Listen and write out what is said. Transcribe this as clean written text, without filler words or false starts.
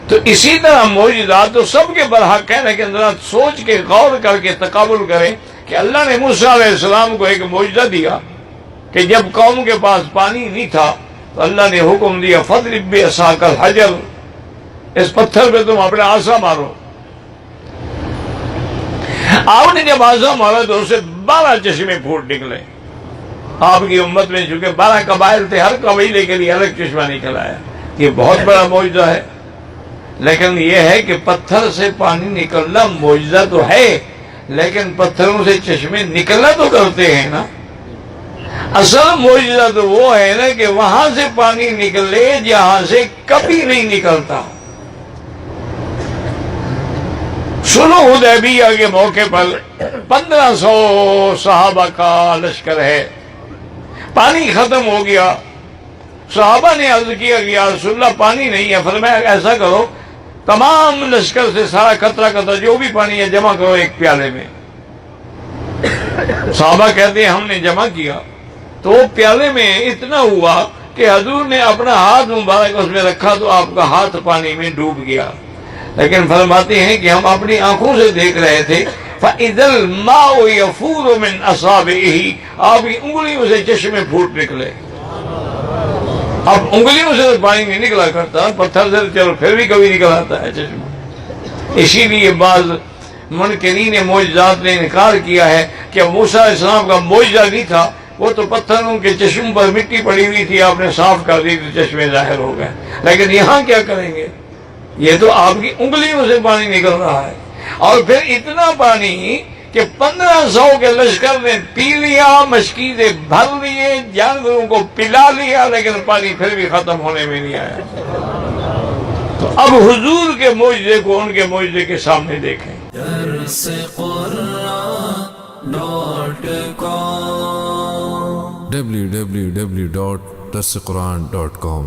تو اسی طرح معجزات تو سب کے برحق ہے، لیکن ذرا سوچ کے غور کر کے تقابل کریں کہ اللہ نے موسیٰ علیہ السلام کو ایک معجزہ دیا کہ جب قوم کے پاس پانی نہیں تھا تو اللہ نے حکم دیا فَاضْرِب بِعَصَاكَ الْحَجَرَ، اس پتھر پہ تم اپنا عصا مارو۔ آپ نے جب عصا مارا تو اسے 12 چشمے پھوٹ نکلے۔ آپ کی امت میں چونکہ 12 قبائل تھے، ہر قبیلے کے لیے الگ چشمہ نکل آیا۔ یہ بہت بڑا معجزہ ہے، لیکن یہ ہے کہ پتھر سے پانی نکلنا معجزہ تو ہے، لیکن پتھروں سے چشمے نکلنا تو کرتے ہیں نا۔ اصل معجزہ تو وہ ہے نا کہ وہاں سے پانی نکلے جہاں سے کبھی نہیں نکلتا۔ صلح حدیبیہ کے موقع پر 1500 صحابہ کا لشکر ہے، پانی ختم ہو گیا۔ صحابہ نے عرض کیا کہ یا رسول اللہ پانی نہیں ہے۔ فرمایا ایسا کرو، تمام لشکر سے سارا قطرہ قطرہ جو بھی پانی ہے جمع کرو ایک پیالے میں۔ صحابہ کہتے ہیں ہم نے جمع کیا تو وہ پیالے میں اتنا ہوا کہ حضور نے اپنا ہاتھ مبارک اس میں رکھا تو آپ کا ہاتھ پانی میں ڈوب گیا، لیکن فرماتے ہیں کہ ہم اپنی آنکھوں سے دیکھ رہے تھے فَإِذَا الْمَاءُ يَفُورُ مِنْ أَصَابِعِهِ، آپ کی انگلیوں سے چشمے پھوٹ نکلے۔ اب انگلیوں سے پانی نہیں نکلا کرتا، پتھر سے چلو پھر بھی کبھی نکل آتا ہے چشمہ۔ اسی لیے بعض منکرین معجزات نے انکار کیا ہے کہ موسیٰ علیہ السلام کا معجزہ نہیں تھا، وہ تو پتھروں کے چشم پر مٹی پڑی ہوئی تھی، آپ نے صاف کر دی تو چشمے ظاہر ہو گئے۔ لیکن یہاں کیا کریں گے، یہ تو آپ کی انگلیوں سے پانی نکل رہا ہے، اور پھر اتنا پانی کہ 1500 کے لشکر نے پی لیا، مشکیزیں بھر لیے، جانوروں کو پلا لیا، لیکن پانی پھر بھی ختم ہونے میں نہیں آیا۔ تو اب حضور کے معجزے کو ان کے معجزے کے سامنے دیکھیں۔ www.darsequran.com